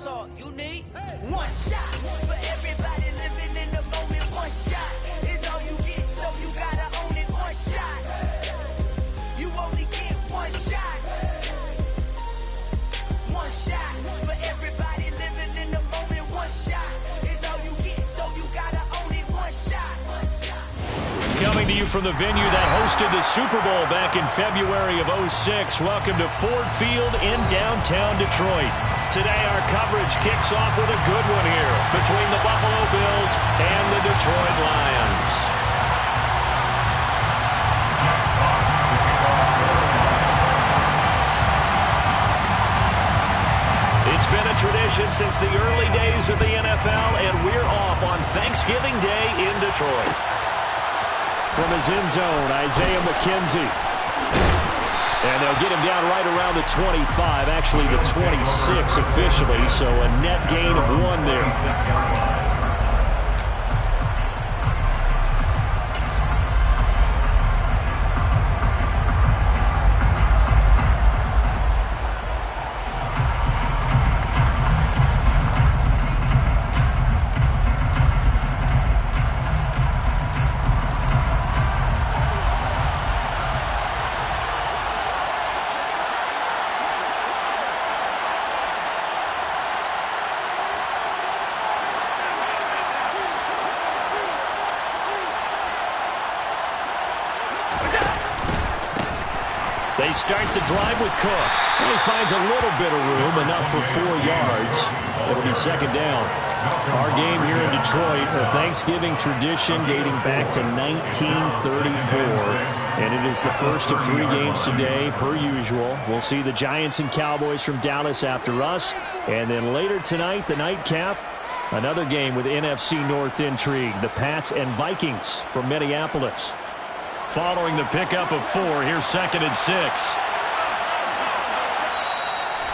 That's all you need. One shot for everybody living in the moment. One shot is all you get, so you gotta own it. One shot. You only get one shot. One shot for everybody living in the moment. One shot is all you get, so you gotta own it. One shot. Coming to you from the venue that hosted the Super Bowl back in February of '06. Welcome to Ford Field in downtown Detroit. Today our coverage kicks off with a good one here between the Buffalo Bills and the Detroit Lions. It's been a tradition since the early days of the NFL, and we're off on Thanksgiving Day in Detroit. From his end zone, Isaiah McKenzie. And they'll get him down right around the 25, actually the 26 officially, so a net gain of 1 there. They start the drive with Cook. He finds a little bit of room, enough for 4 yards. It'll be second down. Our game here in Detroit, a Thanksgiving tradition dating back to 1934. And it is the first of 3 games today, per usual. We'll see the Giants and Cowboys from Dallas after us. And then later tonight, the nightcap, another game with NFC North intrigue. The Pats and Vikings from Minneapolis. Following the pickup of 4, here's 2nd and 6.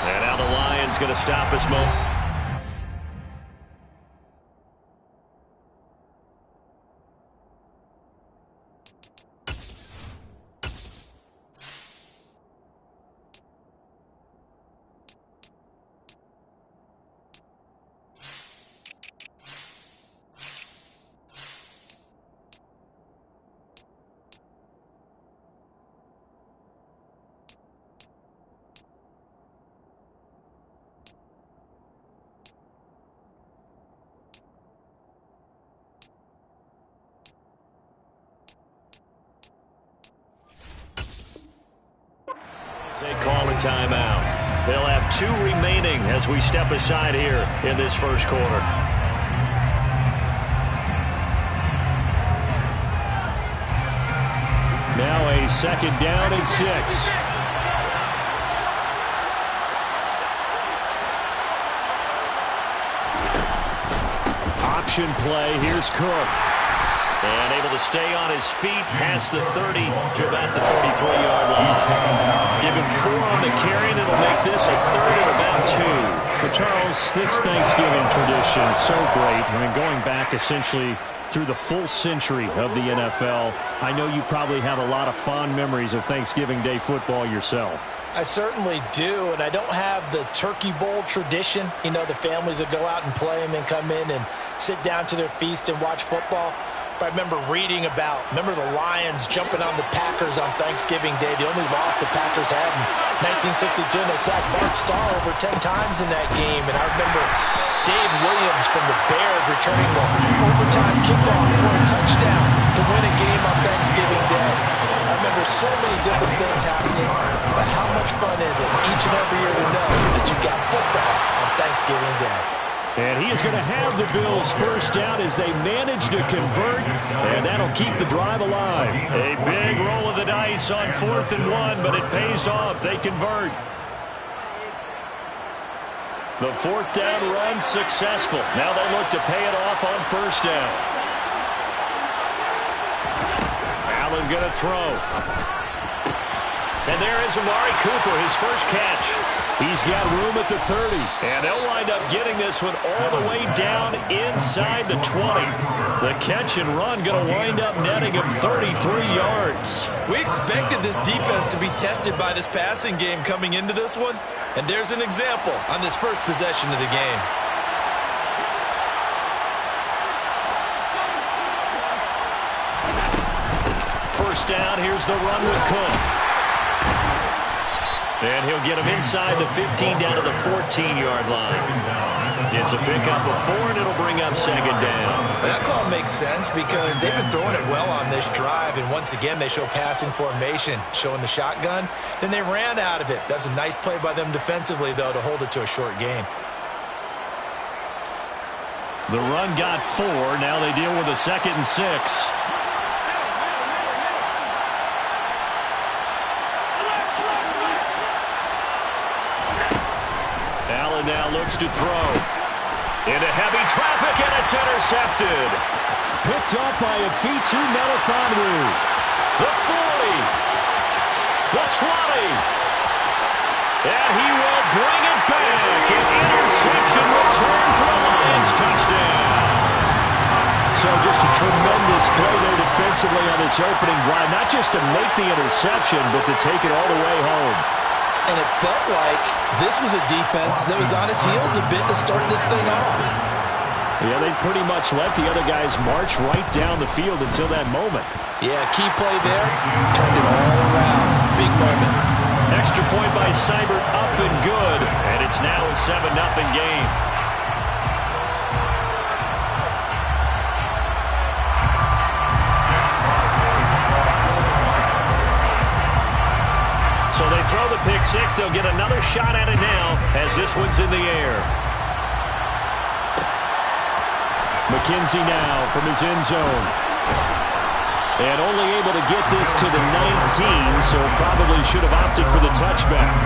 And now the Lions going to stop us moment. They call a timeout. They'll have 2 remaining as we step aside here in this first quarter. Now a 2nd down and 6. Option play. Here's Cook. And able to stay on his feet past the 30 to about the 33-yard line. Give him 4 on the carry, and it'll make this a 3rd and about 2. But Charles, this Thanksgiving tradition is so great. I mean, going back essentially through the full century of the NFL, I know you probably have a lot of fond memories of Thanksgiving Day football yourself. I certainly do, and I don't have the Turkey Bowl tradition. You know, the families that go out and play and then come in and sit down to their feast and watch football. But I remember reading about, the Lions jumping on the Packers on Thanksgiving Day. The only loss the Packers had in 1962, and they sacked Bart Starr over 10 times in that game. And I remember Dave Williams from the Bears returning the overtime kickoff for a touchdown to win a game on Thanksgiving Day. I remember so many different things happening, but how much fun is it each and every year to know that you got football on Thanksgiving Day? And he is going to have the Bills first down as they manage to convert, and that'll keep the drive alive. A big roll of the dice on 4th and 1, but it pays off. They convert. The 4th down run successful. Now they'll look to pay it off on 1st down. Allen going to throw. And there is Amari Cooper, his first catch. He's got room at the 30. And they'll wind up getting this one all the way down inside the 20. The catch and run going to wind up netting him 33 yards. We expected this defense to be tested by this passing game coming into this one, and there's an example on this first possession of the game. First down, here's the run with Cook. And he'll get him inside the 15 down to the 14-yard line. It's a pickup of 4, and it'll bring up second down. That call makes sense because they've been throwing it well on this drive, and once again they show passing formation, showing the shotgun. Then they ran out of it. That's a nice play by them defensively, though, to hold it to a short gain. The run got 4. Now they deal with a 2nd and 6. Now looks to throw. Into heavy traffic, and it's intercepted. Picked up by a Fitu Melifonwu. The 40. The 20. And he will bring it back. An interception return for a Lions touchdown. So just a tremendous play there defensively on this opening drive. Not just to make the interception, but to take it all the way home. And it felt like this was a defense that was on its heels a bit to start this thing off. Yeah, they pretty much let the other guys march right down the field until that moment. Yeah, key play there. Turned it all around. Big moment. Extra point by Seibert, up and good. And it's now a 7-0 game. So they throw the pick six. They'll get another shot at it now as this one's in the air. McKenzie now from his end zone. And only able to get this to the 19, so probably should have opted for the touchback.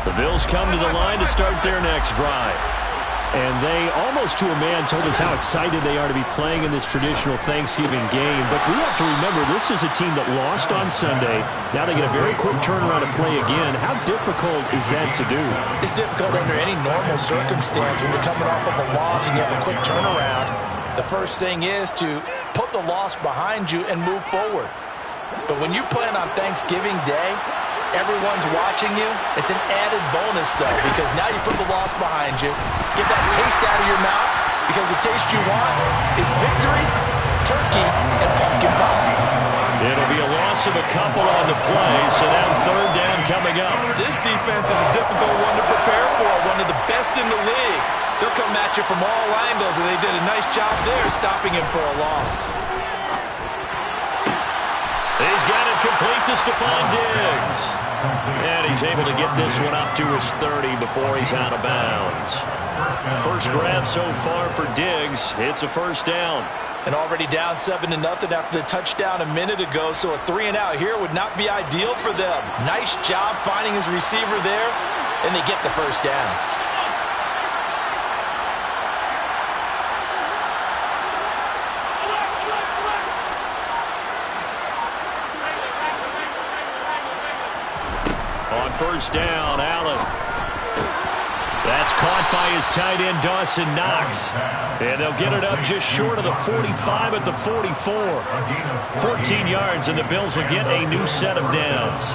The Bills come to the line to start their next drive. And they, almost to a man, told us how excited they are to be playing in this traditional Thanksgiving game. But we have to remember, this is a team that lost on Sunday. Now they get a very quick turnaround to play again. How difficult is that to do? It's difficult under any normal circumstance when you're coming off of a loss and you have a quick turnaround. The first thing is to put the loss behind you and move forward. But when you're playing on Thanksgiving Day, everyone's watching you. It's an added bonus, though, because now you put the loss behind you. Get that taste out of your mouth, because the taste you want is victory, turkey, and pumpkin pie. It'll be a loss of a couple on the play, so now third down coming up. This defense is a difficult one to prepare for, one of the best in the league. They'll come at you from all angles, and they did a nice job there stopping him for a loss. He's got it complete to Stephon Diggs. And he's able to get this one up to his 30 before he's out of bounds. First grab so far for Diggs. It's a first down. And already down 7-0 after the touchdown a minute ago, so a 3-and-out here would not be ideal for them. Nice job finding his receiver there, and they get the first down. On first down, Allen. That's caught by his tight end, Dawson Knox. And they'll get it up just short of the 45 at the 44. 14 yards, and the Bills will get a new set of downs.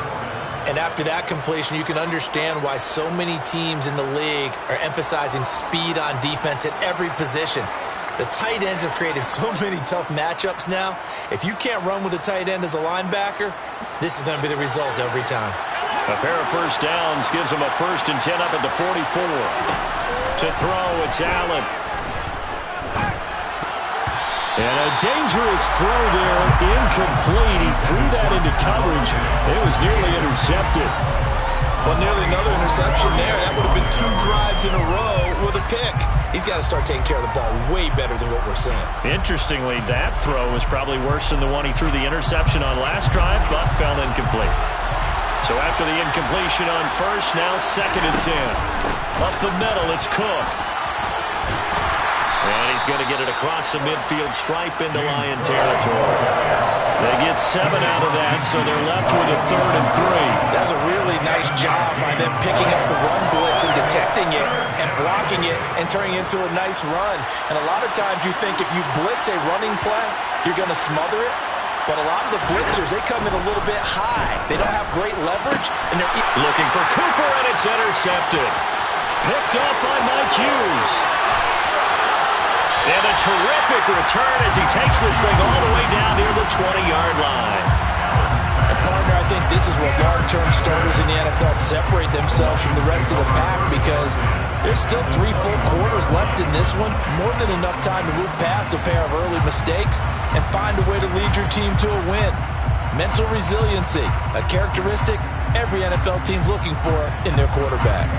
And after that completion, you can understand why so many teams in the league are emphasizing speed on defense at every position. The tight ends have created so many tough matchups now. If you can't run with a tight end as a linebacker, this is going to be the result every time. A pair of first downs gives them a 1st and 10 up at the 44. To throw, it's Allen. And a dangerous throw there, incomplete. He threw that into coverage. It was nearly intercepted. Well, nearly another interception there. That would have been 2 drives in a row with a pick. He's got to start taking care of the ball way better than what we're seeing. Interestingly, that throw was probably worse than the one he threw the interception on last drive, but fell incomplete. So after the incompletion on first, now 2nd and 10. Up the middle, it's Cook. And he's going to get it across the midfield stripe into Lion territory. They get 7 out of that, so they're left with a 3rd and 3. That was a really nice job by them picking up the run blitz and detecting it and blocking it and turning it into a nice run. And a lot of times you think if you blitz a running play, you're going to smother it. But a lot of the blitzers, they come in a little bit high. They don't have great leverage, and they're looking for Cooper, and it's intercepted. Picked up by Mike Hughes. And a terrific return as he takes this thing all the way down near the 20-yard line. And partner, I think this is where long-term starters in the NFL separate themselves from the rest of the pack, because there's still 3 full quarters left in this one. More than enough time to move past a pair of early mistakes and find a way to lead your team to a win. Mental resiliency, a characteristic every NFL team's looking for in their quarterback.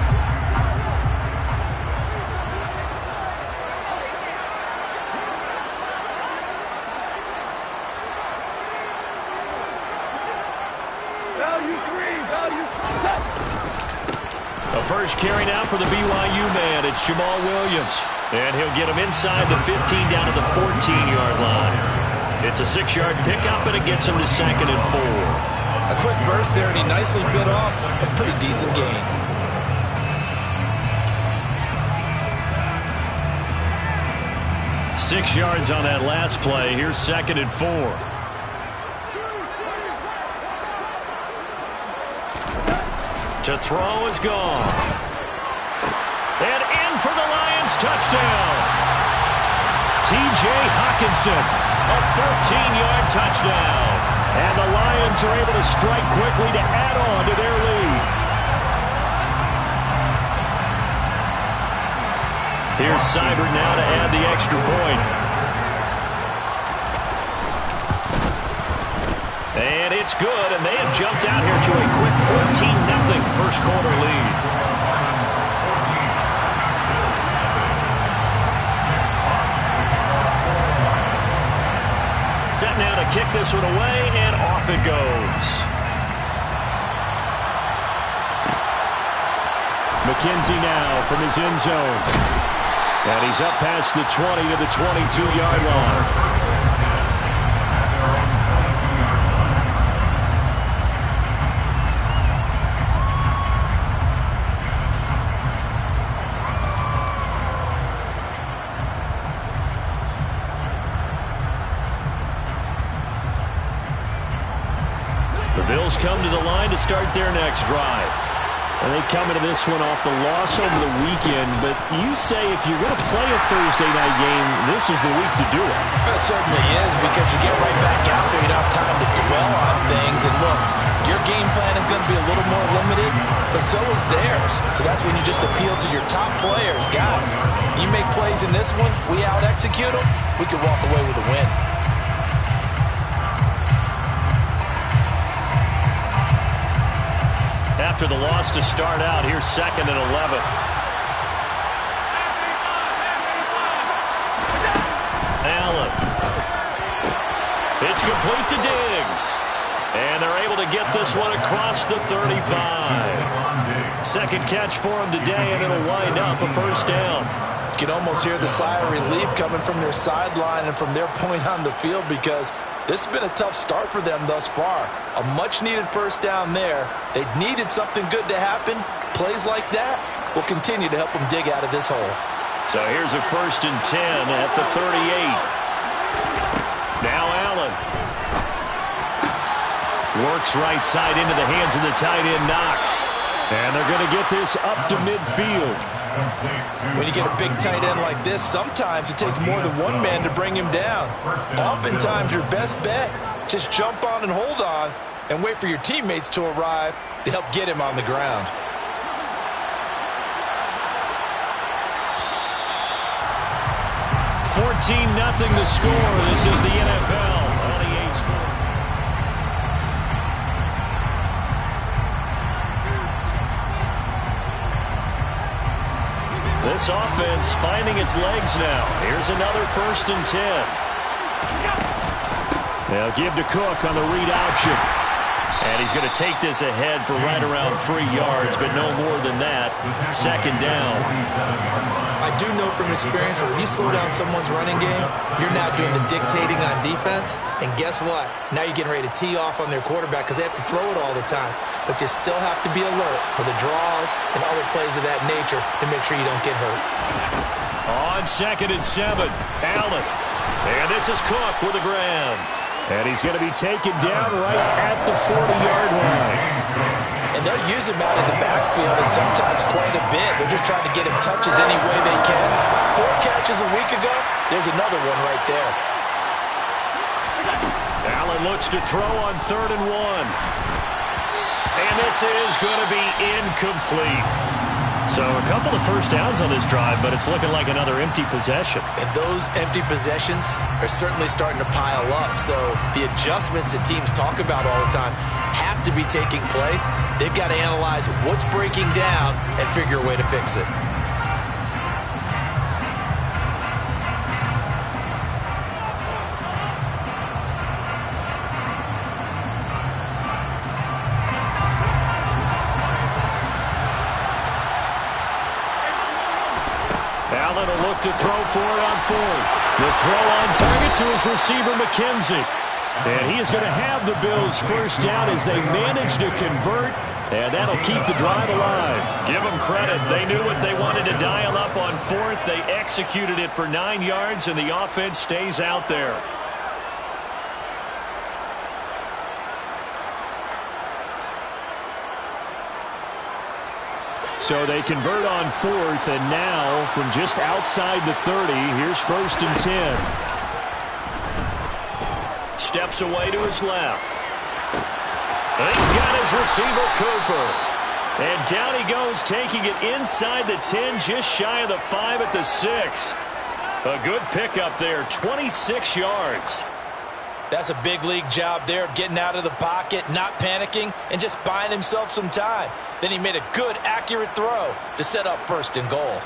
The first carry now for the BYU man. It's Jamal Williams. And he'll get him inside the 15 down to the 14-yard line. It's a 6-yard pickup, and it gets him to 2nd and 4. A quick burst there, and he nicely bit off a pretty decent gain. Six yards on that last play. Here's 2nd and 4. To throw is gone. And in for the Lions touchdown. T.J. Hockenson, a 13-yard touchdown. And the Lions are able to strike quickly to add on to their lead. Here's Seibert now to add the extra point. And it's good, and they have jumped out here to a quick 14-0 first quarter lead. Set now to kick this one away, and off it goes. McKenzie now from his end zone. And he's up past the 20 to the 22-yard line. The Bills come to the line to start their next drive. And they come into this one off the loss over the weekend. But you say if you're going to play a Thursday night game, this is the week to do it. It certainly is, because you get right back out there. You don't have time to dwell on things. And look, your game plan is going to be a little more limited, but so is theirs. So that's when you just appeal to your top players. Guys, you make plays in this one, we out-execute them, we can walk away with a win. After the loss to start out, here's 2nd and 11. Allen. It's complete to Diggs. And they're able to get this one across the 35. Second catch for him today, and it'll wind up a first down. You can almost hear the sigh of relief coming from their sideline and from their point on the field, because this has been a tough start for them thus far. A much-needed first down there. They needed something good to happen. Plays like that will continue to help them dig out of this hole. So here's a 1st and 10 at the 38. Now Allen. Works right side into the hands of the tight end, Knox. And they're going to get this up to midfield. When you get a big tight end like this, sometimes it takes more than one man to bring him down. Oftentimes, your best bet, just jump on and hold on and wait for your teammates to arrive to help get him on the ground. $14-0 the score. This is the NFL on EA Sports. This offense finding its legs now. Here's another 1st and 10. They'll give to Cook on the read option. And he's going to take this ahead for right around 3 yards, but no more than that. Second down. I do know from experience that when you slow down someone's running game, you're now doing the dictating on defense. And guess what? Now you're getting ready to tee off on their quarterback because they have to throw it all the time. But you still have to be alert for the draws and other plays of that nature to make sure you don't get hurt. On 2nd and 7, Allen. And this is Cook with a grab. And he's going to be taken down right at the 40-yard line. And they'll use him out in the backfield and sometimes quite a bit. They're just trying to get him touches any way they can. 4 catches a week ago. There's another one right there. Allen looks to throw on 3rd and 1. And this is going to be incomplete. So a couple of first downs on this drive, but it's looking like another empty possession. And those empty possessions are certainly starting to pile up. So the adjustments that teams talk about all the time have to be taking place. They've got to analyze what's breaking down and figure a way to fix it. Allen will look to throw for it on 4th. The throw on target to his receiver, McKenzie. And he is going to have the Bills first down as they manage to convert, and that'll keep the drive alive. Give them credit. They knew what they wanted to dial up on 4th. They executed it for 9 yards, and the offense stays out there. So they convert on 4th, and now from just outside the 30, here's 1st and 10. Steps away to his left. And he's got his receiver, Cooper. And down he goes, taking it inside the 10, just shy of the 5 at the 6. A good pickup there, 26 yards. That's a big league job there of getting out of the pocket, not panicking, and just buying himself some time. Then he made a good, accurate throw to set up 1st and goal.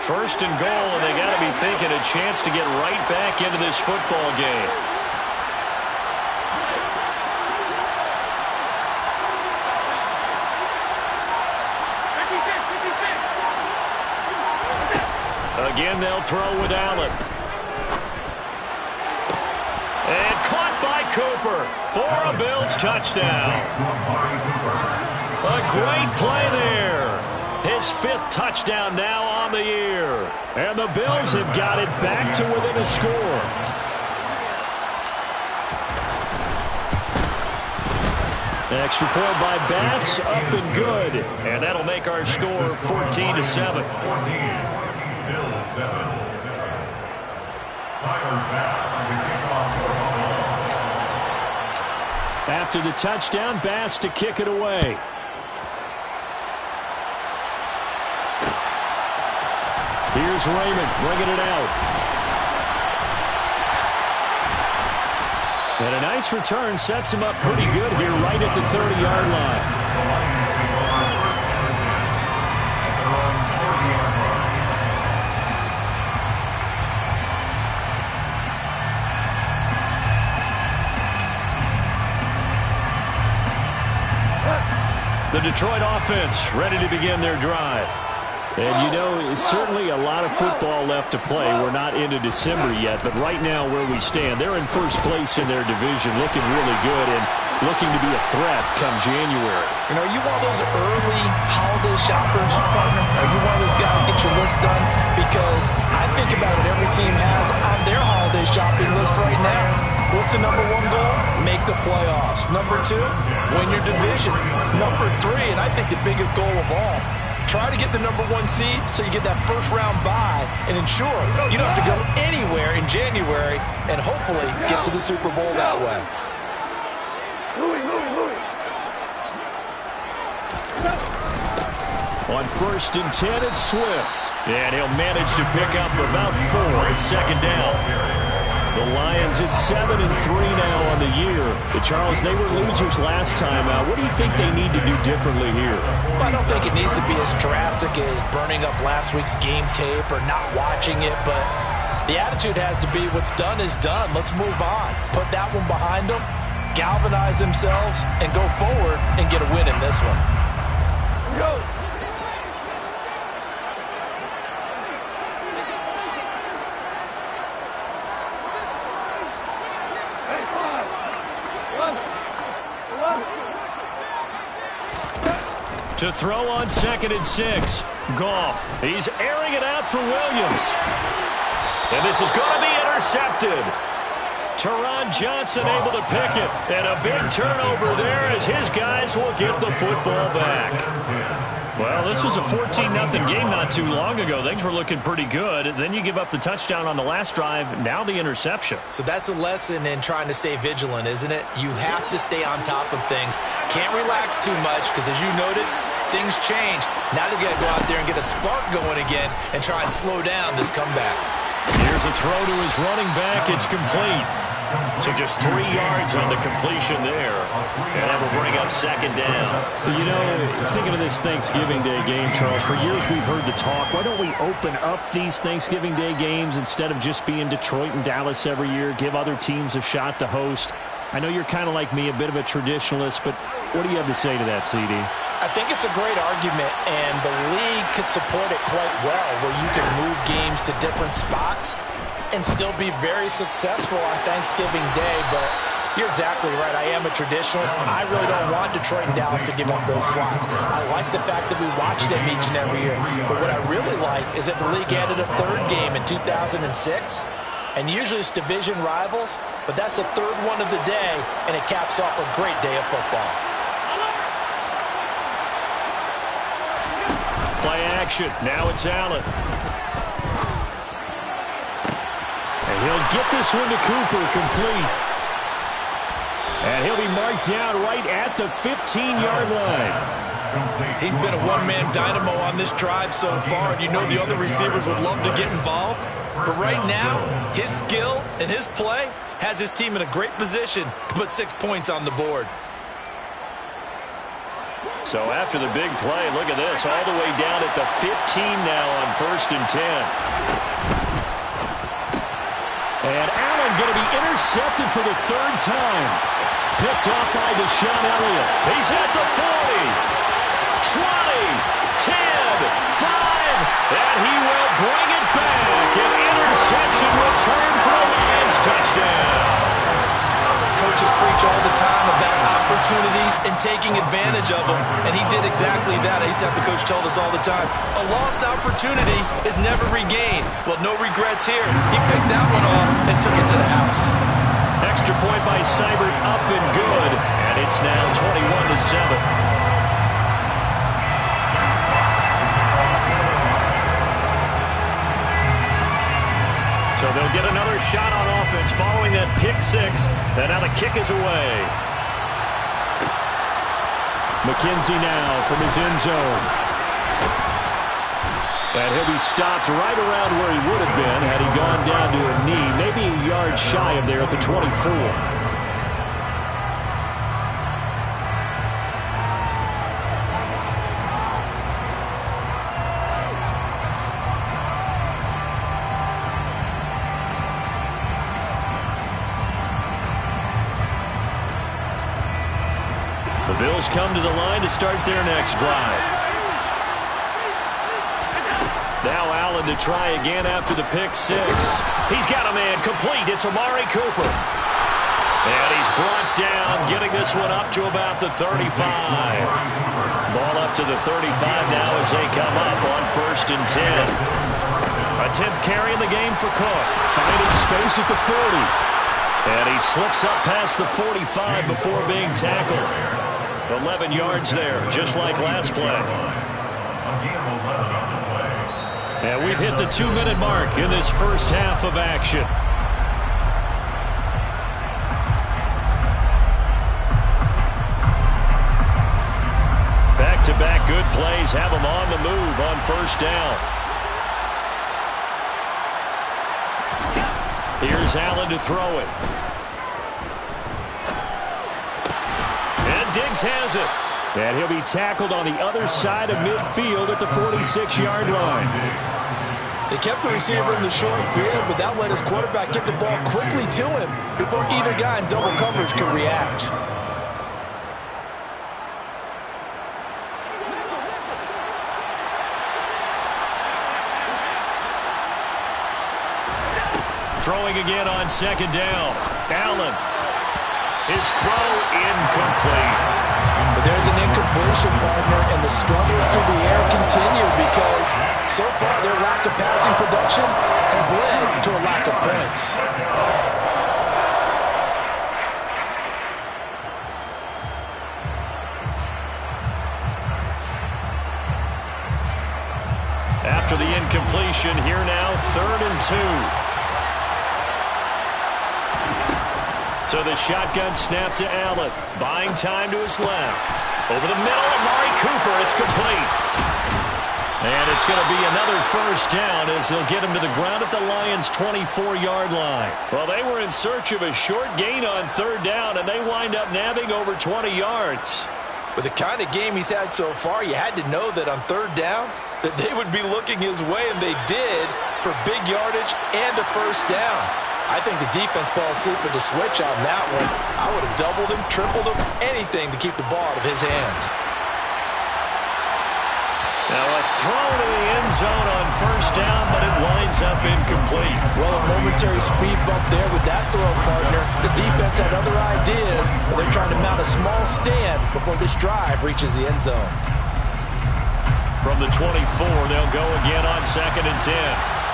First and goal, and they got to be thinking a chance to get right back into this football game. Again, they'll throw with Allen. And caught by Cooper for a Bills touchdown. A great play there. His 5th touchdown now on the year. And the Bills have got it back to within a score. Extra point by Bass, up and good. And that'll make our score 14-7. After the touchdown, Bass to kick it away. Here's Raymond bringing it out. And a nice return sets him up pretty good here right at the 30-yard line. The Detroit offense ready to begin their drive. And, you know, certainly a lot of football left to play. We're not into December yet, but right now where we stand, they're in first place in their division, looking really good and looking to be a threat come January. You know, are you one of those early holiday shoppers, partner? Are you one of those guys get your list done? Because I think about what every team has on their holiday shopping list right now. What's the number 1 goal? Make the playoffs. Number 2, win your division. Number 3, and I think the biggest goal of all, try to get the number 1 seed so you get that first-round bye and ensure you don't have to go anywhere in January and hopefully get to the Super Bowl that way. On 1st and 10, it's Swift. And he'll manage to pick up about 4. It's 2nd down. The Lions at 7-3 now on the year. Charles, they were losers last time out. What do you think they need to do differently here? Well, I don't think it needs to be as drastic as burning up last week's game tape or not watching it, but The attitude has to be what's done is done. Let's move on. Put that one behind them, galvanize themselves, and go forward and get a win in this one. Go. To throw on 2nd and 6. Goff. He's airing it out for Williams. And this is going to be intercepted. Teron Johnson able to pick it. And a big turnover there as his guys will get the football back. Well, this was a 14-0 game not too long ago. Things were looking pretty good. Then you give up the touchdown on the last drive. Now the interception. So that's a lesson in trying to stay vigilant, isn't it? You have to stay on top of things. Can't relax too much because, as you noted, things change. Now they got to go out there and get a spark going again and try and slow down this comeback. Here's a throw to his running back. It's complete. So just 3 yards on the completion there. And that will bring up 2nd down. You know, thinking of this Thanksgiving Day game, Charles, for years we've heard the talk, why don't we open up these Thanksgiving Day games instead of just being Detroit and Dallas every year, give other teams a shot to host? I know you're kind of like me, a bit of a traditionalist, but what do you have to say to that, CD? I think it's a great argument, and the league could support it quite well, where you can move games to different spots and still be very successful on Thanksgiving Day. But you're exactly right. I am a traditionalist. I really don't want Detroit and Dallas to give up those slots. I like the fact that we watch them each and every year. But what I really like is that the league added a 3rd game in 2006. And usually it's division rivals, but that's the 3rd one of the day, and it caps off a great day of football. Play action. Now it's Allen. And he'll get this one to Cooper, complete. And he'll be marked down right at the 15-yard line. He's been a one-man dynamo on this drive so far, and you know the other receivers would love to get involved. But right now, his skill and his play has his team in a great position to put 6 points on the board. So after the big play, look at this, all the way down at the 15 now on 1st and 10. And Allen going to be intercepted for the 3rd time. Picked off by Deshaun Elliott. He's at the 40, 20, 10, 5, and he will bring it back. An interception return for a Lions touchdown. Coaches preach all the time about opportunities and taking advantage of them, and he did exactly that. I used to have the coach tell us all the time, a lost opportunity is never regained. Well, no regrets here. He picked that one off and took it to the house. Extra point by Seibert, up and good, and it's now 21-7. So they'll get another shot on offense following that pick 6. And now the kick is away. McKenzie now from his end zone. And he'll be stopped right around where he would have been had he gone down to a knee. Maybe a yard shy of there at the 24. The Bills come to the line to start their next drive. Now Allen to try again after the pick 6. He's got a man complete. It's Amari Cooper. And he's brought down, getting this one up to about the 35. Ball up to the 35 now as they come up on 1st and 10. A 10th carry in the game for Cook. Finding space at the 40. And he slips up past the 45 before being tackled. 11 yards there, just like last play. And we've hit the 2-minute mark in this first half of action. Back-to-back good plays have them on the move on 1st down. Here's Allen to throw it. Diggs has it. And he'll be tackled on the other side of midfield at the 46-yard line. They kept the receiver in the short field, but that let his quarterback get the ball quickly to him before either guy in double coverage could react. Throwing again on second down. Allen. His throw incomplete. But there's an incompletion, partner, and the struggles through the air continue because so far their lack of passing production has led to a lack of points. After the incompletion, here now, 3rd and 2. So the shotgun snap to Allen. Buying time to his left. Over the middle, Amari Cooper. It's complete. And it's going to be another first down as they'll get him to the ground at the Lions' 24-yard line. Well, they were in search of a short gain on 3rd down, and they wind up nabbing over 20 yards. With the kind of game he's had so far, you had to know that on 3rd down that they would be looking his way, and they did for big yardage and a first down. I think the defense fell asleep with the switch on that one. I would have doubled him, tripled him, anything to keep the ball out of his hands. Now a throw to the end zone on first down, but it winds up incomplete. Well, a momentary speed bump there with that throw, partner. The defense had other ideas, but they're trying to mount a small stand before this drive reaches the end zone. From the 24, they'll go again on 2nd and 10.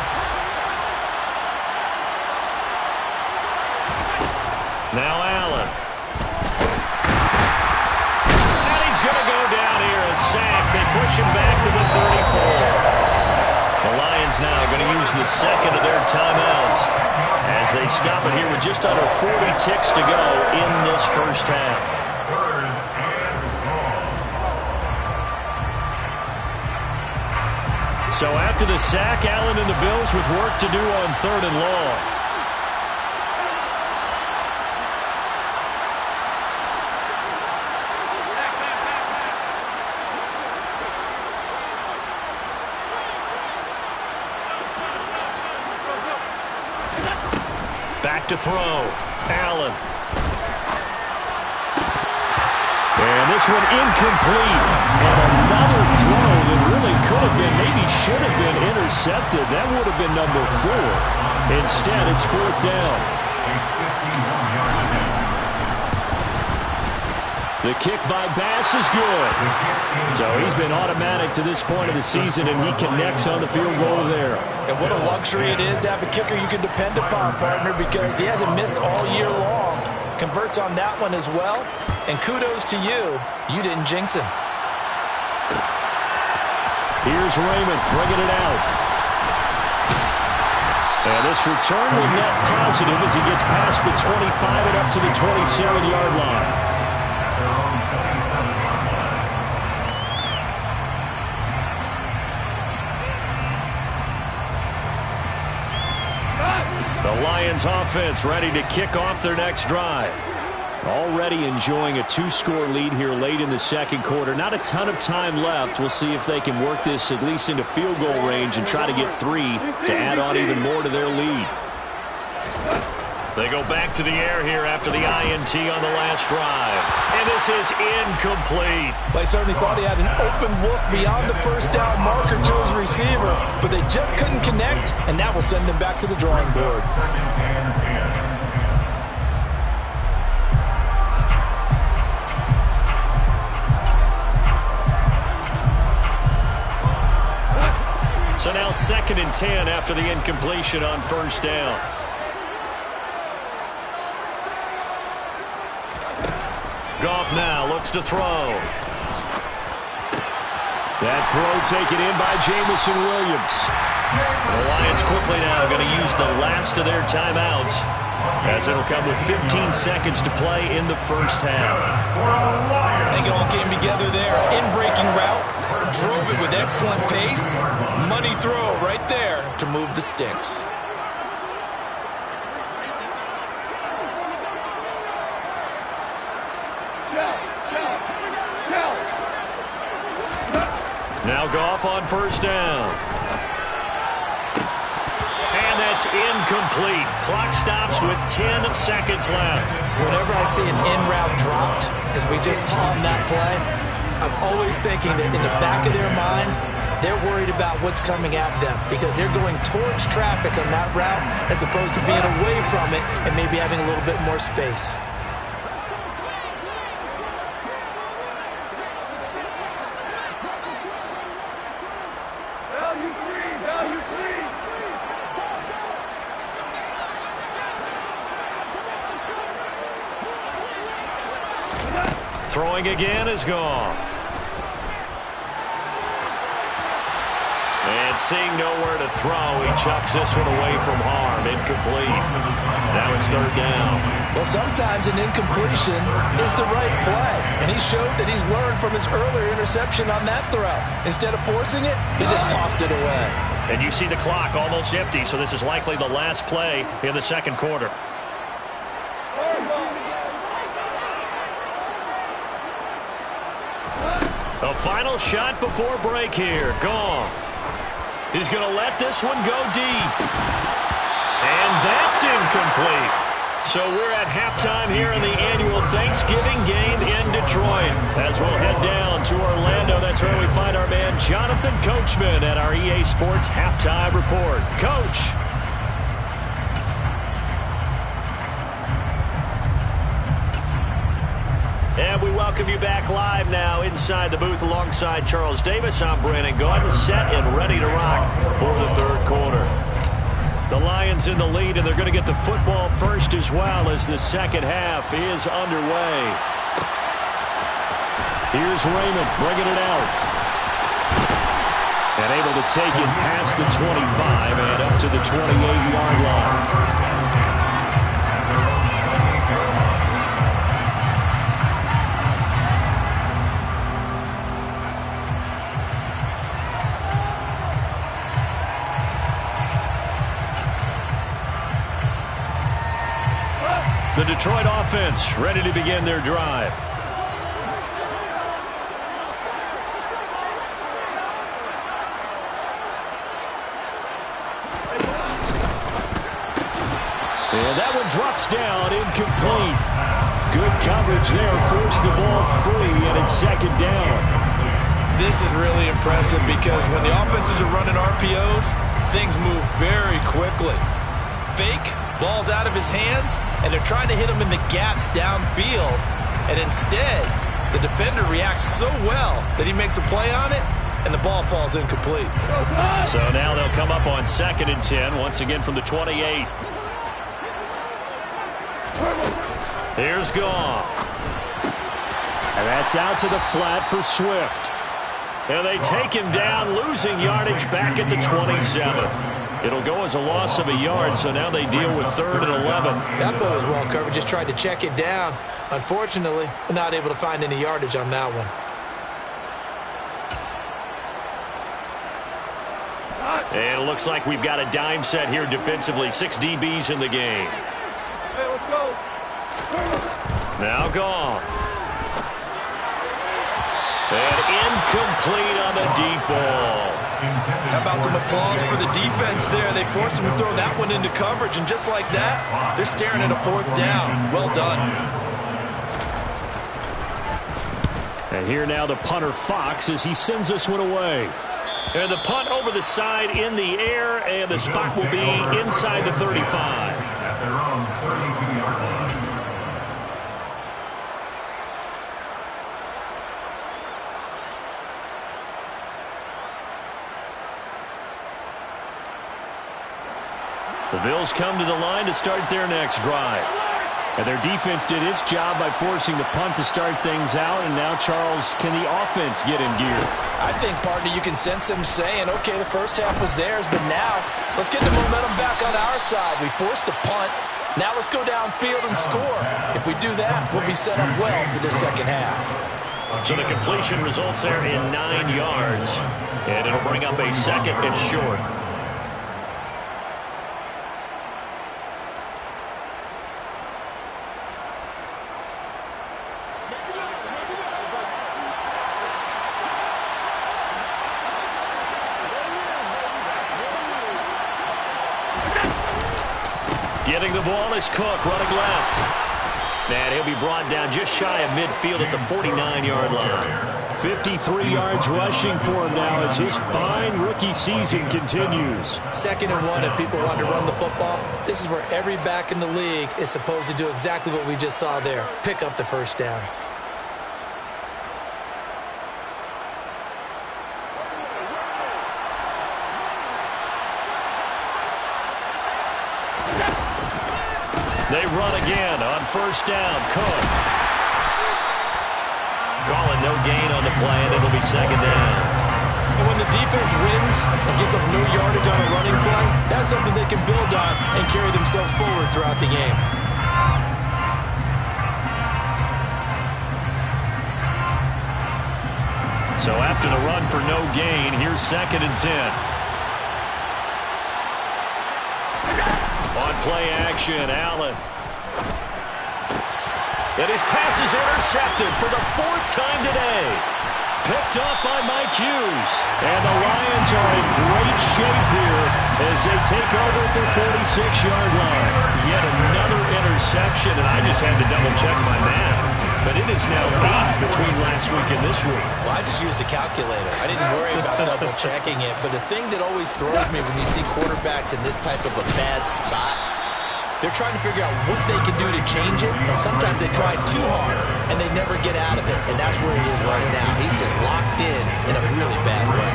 Now Allen. And he's going to go down here, a sack. They push him back to the 34. The Lions now going to use the second of their timeouts as they stop it here with just under 40 ticks to go in this first half. So after the sack, Allen and the Bills with work to do on 3rd and long. Back to throw. Allen. And this one incomplete. And another throw that really could have been, maybe should have been intercepted. That would have been number 4. Instead, it's 4th down. The kick by Bass is good. So he's been automatic to this point of the season, and he connects on the field goal there. And what a luxury it is to have a kicker you can depend upon, partner, because he hasn't missed all year long. Converts on that one as well. And kudos to you. You didn't jinx him. Here's Raymond bringing it out. And this return will net positive as he gets past the 25 and up to the 27-yard line. The Lions offense ready to kick off their next drive. Already enjoying a 2-score lead here late in the second quarter. Not a ton of time left. We'll see if they can work this at least into field goal range and try to get 3 to add on even more to their lead. They go back to the air here after the INT on the last drive. And this is incomplete. They certainly thought he had an open look beyond the first down marker to his receiver, but they just couldn't connect, and that will send them back to the drawing board. So now 2nd and 10 after the incompletion on first down. Goff now looks to throw. That throw taken in by Jamison Williams. The Lions quickly now going to use the last of their timeouts as it'll come with 15 seconds to play in the first half. I think it all came together there. In-breaking route, drove it with excellent pace. Money throw right there to move the sticks. Now Goff on first down. It's incomplete. Clock stops with 10 seconds left. Whenever I see an in-route dropped, as we just saw on that play, I'm always thinking that in the back of their mind, they're worried about what's coming at them because they're going towards traffic on that route as opposed to being away from it and maybe having a little bit more space. Throwing again is gone. And seeing nowhere to throw, he chucks this one away from harm. Incomplete. Now it's third down. Well, sometimes an incompletion is the right play. And he showed that he's learned from his earlier interception on that throw. Instead of forcing it, he just tossed it away. And you see the clock almost empty, so this is likely the last play in the second quarter. The final shot before break here. Goff. He's going to let this one go deep. And that's incomplete. So we're at halftime here in the annual Thanksgiving game in Detroit. As we'll head down to Orlando, that's where we find our man Jonathan Coachman at our EA Sports Halftime Report. Coach. And we welcome you back live now inside the booth alongside Charles Davis. I'm Brandon Gaudin, set and ready to rock for the third quarter. The Lions in the lead, and they're going to get the football first as well as the second half is underway. Here's Raymond bringing it out. And able to take it past the 25 and up to the 28-yard line. The Detroit offense ready to begin their drive. And that one drops down, incomplete. Good coverage there, forced the ball free, and it's second down. This is really impressive because when the offenses are running RPOs, things move very quickly. Fake, ball's out of his hands, and they're trying to hit him in the gaps downfield. And instead, the defender reacts so well that he makes a play on it, and the ball falls incomplete. So now they'll come up on 2nd and 10, once again from the 28. Here's Goff. And that's out to the flat for Swift. And they take him down, losing yardage back at the 27th. It'll go as a loss of a yard, so now they deal with 3rd and 11. That play was well covered, just tried to check it down. Unfortunately, not able to find any yardage on that one. And it looks like we've got a dime set here defensively. 6 DBs in the game. Hey, let's go. Now Goff. And incomplete on the deep ball. How about some applause for the defense there? They forced him to throw that one into coverage, and just like that, they're staring at a 4th down. Well done. And here now the punter Fox as he sends this one away. And the punt over the side in the air, and the spot will be inside the 35. The Bills come to the line to start their next drive. And their defense did its job by forcing the punt to start things out. And now, Charles, can the offense get in gear? I think, partner, you can sense them saying, okay, the first half was theirs, but now let's get the momentum back on our side. We forced a punt. Now let's go downfield and score. If we do that, we'll be set up well for the second half. So the completion results there in 9 yards. And it'll bring up a 2nd and short. Getting the ball is Cook running left. And he'll be brought down just shy of midfield at the 49-yard line. 53 yards rushing for him now as his fine rookie season continues. 2nd and 1 if people want to run the football. This is where every back in the league is supposed to do exactly what we just saw there. Pick up the first down. They run again on first down. Cook. Calling no gain on the play, and it'll be 2nd down. And when the defense wins and gives up no yardage on a running play, that's something they can build on and carry themselves forward throughout the game. So after the run for no gain, here's 2nd and 10. On play action, Allen. And his pass is intercepted for the 4th time today. Picked up by Mike Hughes. And the Lions are in great shape here as they take over at the 46-yard line. Yet another interception, and I just had to double-check my math. But it is now 8 between last week and this week. Well, I just used a calculator. I didn't worry about double-checking it. But the thing that always throws me when you see quarterbacks in this type of a bad spot, they're trying to figure out what they can do to change it, and sometimes they try too hard, and they never get out of it, and that's where he is right now. He's just locked in a really bad way.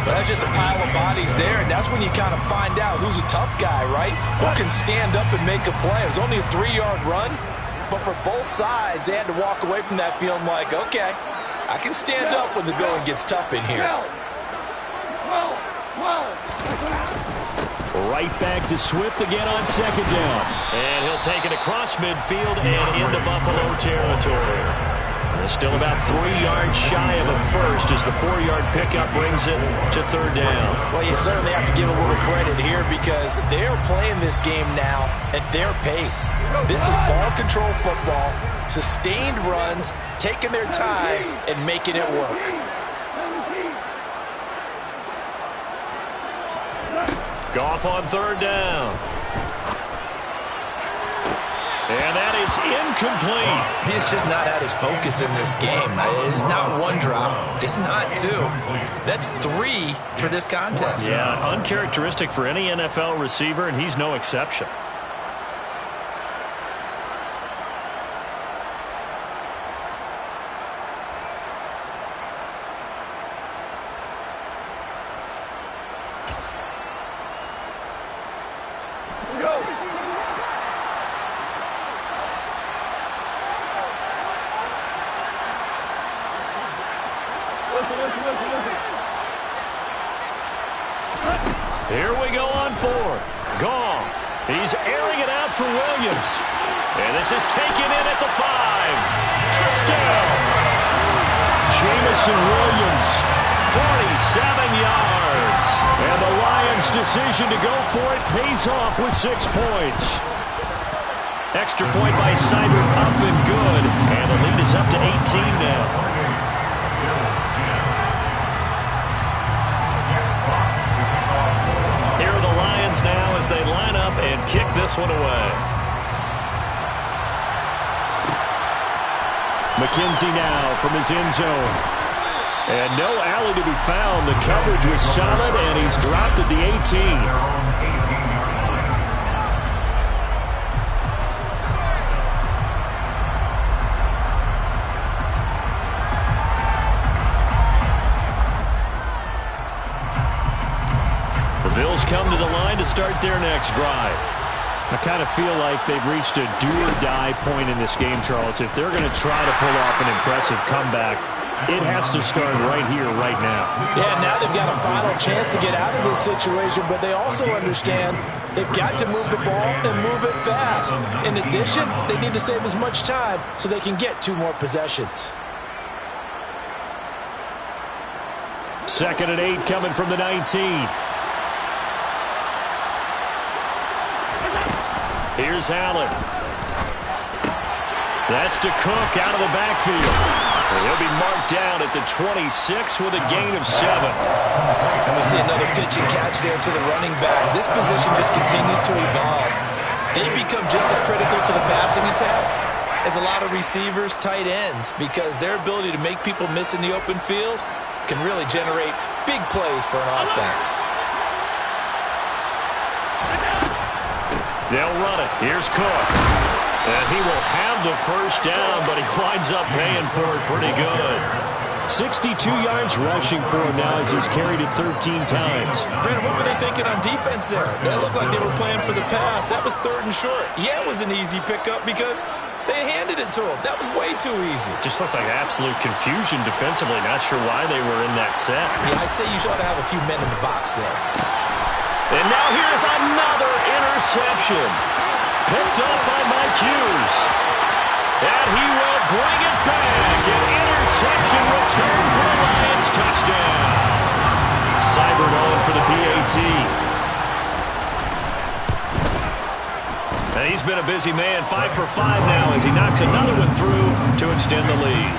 But that's just a pile of bodies there, and that's when you kind of find out who's a tough guy, right? Who can stand up and make a play. It was only a 3-yard run, but for both sides, they had to walk away from that feeling like, okay, I can stand up when the going gets tough in here. Right back to Swift again on 2nd down. And he'll take it across midfield and into Buffalo territory. They're still about 3 yards shy of a first as the 4-yard pickup brings it to 3rd down. Well, you certainly have to give a little credit here because they're playing this game now at their pace. This is ball control football, sustained runs, taking their time and making it work. Goff on 3rd down. And that is incomplete. He's just not at his focus in this game. It's not 1 drop. It's not 2. That's 3 for this contest. Yeah, uncharacteristic for any NFL receiver, and he's no exception. Here we go on 4th. Goff. He's airing it out for Williams. And this is taken in at the 5. Touchdown. Jamison Williams, 47 yards. And the Lions' decision to go for it pays off with 6 points. Extra point by Seibert up and good. And the lead is up to 18 now. Here are the Lions now as they line up and kick this one away. McKenzie now from his end zone. And no alley to be found. The coverage was solid, and he's dropped at the 18. Bills come to the line to start their next drive. I kind of feel like they've reached a do-or-die point in this game, Charles. If they're going to try to pull off an impressive comeback, it has to start right here, right now. Yeah, now they've got a final chance to get out of this situation, but they also understand they've got to move the ball and move it fast. In addition, they need to save as much time so they can get 2 more possessions. 2nd and 8 coming from the 19. Here's Allen. That's to Cook out of the backfield. He'll be marked down at the 26 with a gain of 7. And we see another pitch and catch there to the running back. This position just continues to evolve. they become just as critical to the passing attack as a lot of receivers, tight ends, because their ability to make people miss in the open field can really generate big plays for an offense. They'll run it. Here's Cook. And he will have the first down, but he winds up paying for it pretty good. 62 yards rushing for him now as he's carried it 13 times. Brandon, what were they thinking on defense there? That looked like they were playing for the pass. That was 3rd and short. Yeah, it was an easy pickup because they handed it to him. That was way too easy. Just looked like absolute confusion defensively. Not sure why they were in that set. Yeah, I'd say you ought to have a few men in the box there. And now here's another interception. Picked up by Mike Hughes. And he will bring it back. An interception return for the Lions. Touchdown. Seibert on for the PAT. And he's been a busy man. 5 for 5 now as he knocks another one through to extend the lead.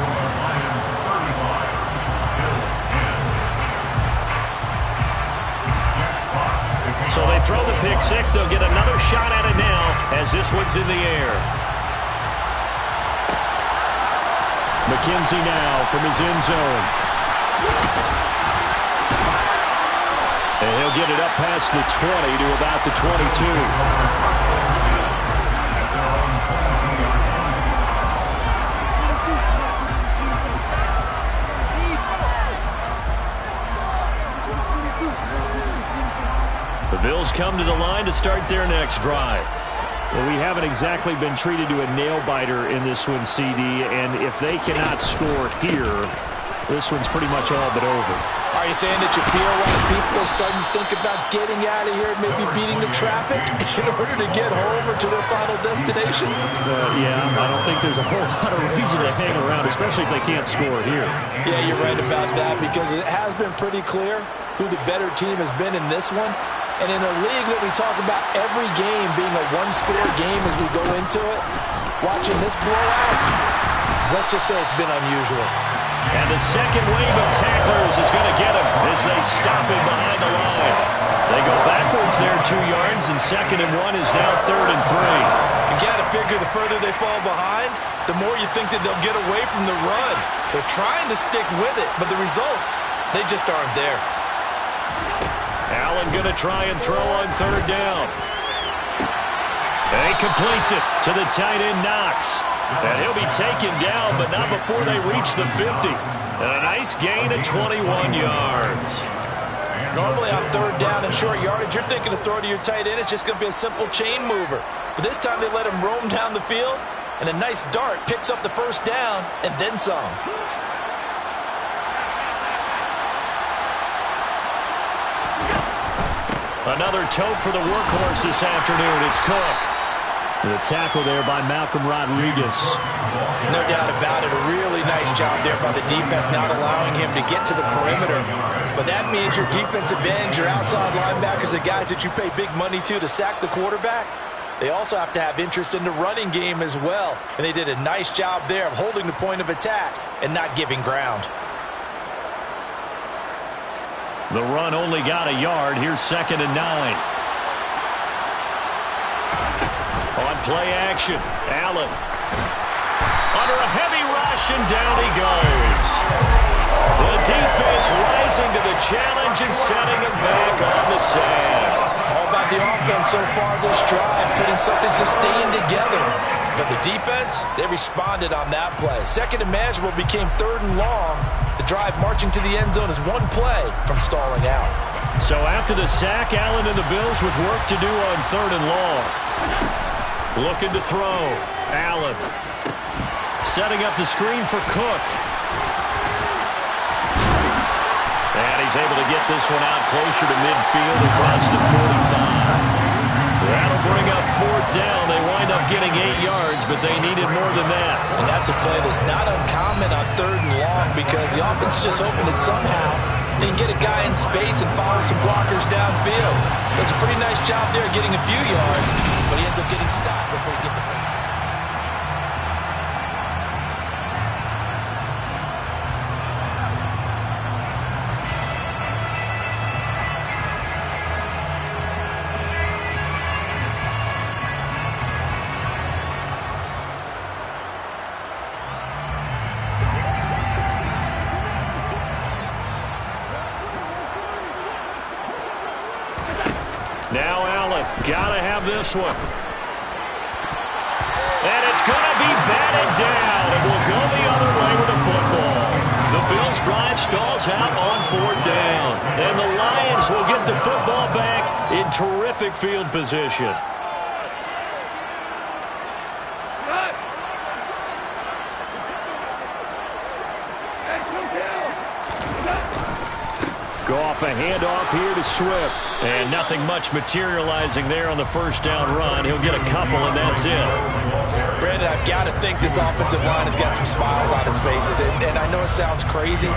So they throw the pick six. They'll get another shot at it now as this one's in the air. McKenzie now from his end zone. And he'll get it up past the 20 to about the 22. The Bills come to the line to start their next drive. Well, we haven't exactly been treated to a nail-biter in this one, CD, and if they cannot score here, this one's pretty much all but over. Are you saying that you feel a lot of people are starting to think about getting out of here and maybe beating the traffic in order to get home or to their final destination? Yeah, I don't think there's a whole lot of reason to hang around, especially if they can't score here. Yeah, you're right about that because it has been pretty clear who the better team has been in this one. And in a league that we talk about every game being a one-score game as we go into it, watching this blowout, let's just say it's been unusual. And the second wave of tacklers is going to get him as they stop him behind the line. They go backwards there 2 yards, and 2nd and 1 is now 3rd and 3. You got to figure the further they fall behind, the more you think that they'll get away from the run. They're trying to stick with it, but the results, they just aren't there. Allen going to try and throw on 3rd down. And he completes it to the tight end Knox. And he'll be taken down, but not before they reach the 50. And a nice gain of 21 yards. Normally on 3rd down and short yardage, you're thinking to throw to your tight end. It's just going to be a simple chain mover. But this time they let him roam down the field, and a nice dart picks up the 1st down and then some. Another tote for the workhorse this afternoon. It's Cook. The tackle there by Malcolm Rodriguez. No doubt about it. A really nice job there by the defense, not allowing him to get to the perimeter. But that means your defensive ends, your outside linebackers, the guys that you pay big money to sack the quarterback, they also have to have interest in the running game as well. And they did a nice job there of holding the point of attack and not giving ground. The run only got a yard. Here's 2nd and 9. On play action, Allen. Under a heavy rush, and down he goes. The defense rising to the challenge and setting him back on the sand. All about the offense so far this drive, putting something sustained together. But the defense, they responded on that play. 2nd and manageable became 3rd and long. The drive marching to the end zone is one play from stalling out. So after the sack, Allen and the Bills with work to do on 3rd and long. Looking to throw. Allen. Setting up the screen for Cook. And he's able to get this one out closer to midfield across the 45. That'll bring up 4th down. They wind up getting 8 yards, but they needed more than that. And that's a play that's not uncommon on 3rd and long because the offense is just hoping that somehow they can get a guy in space and follow some blockers downfield. Does a pretty nice job there getting a few yards, but he ends up getting stopped before he gets the first. Gotta have this one. And it's going to be batted down. It will go the other way with the football. The Bills' drive stalls out on 4th down. And the Lions will get the football back in terrific field position. Goff, a handoff here to Swift. And nothing much materializing there on the first down run. He'll get a couple, and that's it. Brandon, I've got to think this offensive line has got some smiles on its faces. And I know it sounds crazy,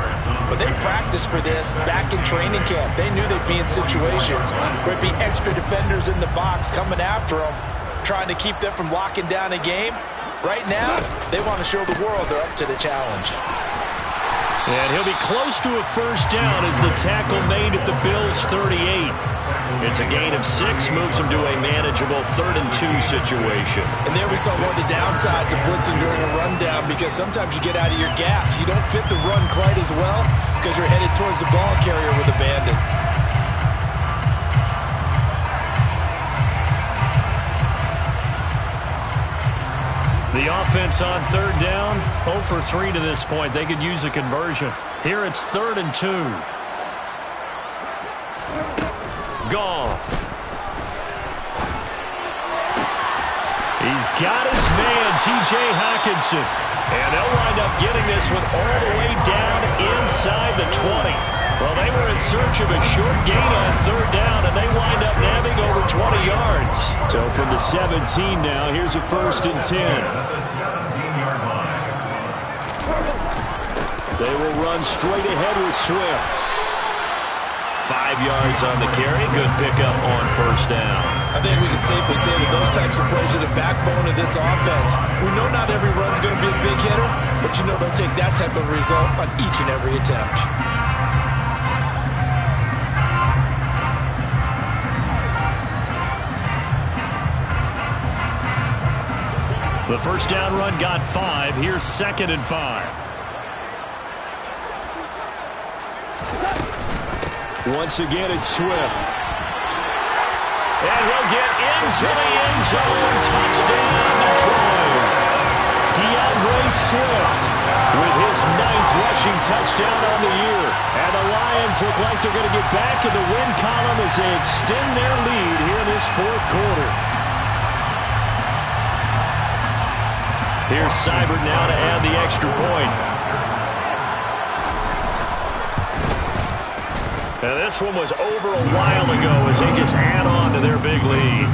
but they practiced for this back in training camp. They knew they'd be in situations where it'd be extra defenders in the box coming after them, trying to keep them from locking down a game. Right now, they want to show the world they're up to the challenge. And he'll be close to a first down as the tackle made at the Bills' 38. It's a gain of 6, moves him to a manageable 3rd and 2 situation. And there we saw one of the downsides of blitzing during a rundown, because sometimes you get out of your gaps. You don't fit the run quite as well because you're headed towards the ball carrier with a bandit. The offense on 3rd down, 0 for 3 to this point. They could use a conversion. Here it's 3rd and 2. Goff. He's got his man, T.J. Hockenson. And they'll wind up getting this one all the way down inside the 20. Well, they were in search of a short gain on 3rd down, and they wind up nabbing over 20 yards. So from the 17 now, here's a 1st and 10. They will run straight ahead with Swift. 5 yards on the carry. Good pickup on 1st down. I think we can safely say that those types of plays are the backbone of this offense. We know not every run's going to be a big hitter, but you know they'll take that type of result on each and every attempt. The first down run got 5. Here's 2nd and 5. Once again, it's Swift. And he'll get into the end zone. Touchdown, Detroit. DeAndre Swift with his 9th rushing touchdown on the year. And the Lions look like they're going to get back in the win column as they extend their lead here in this 4th quarter. Here's Seibert now to add the extra point. And this one was over a while ago as they just add on to their big lead.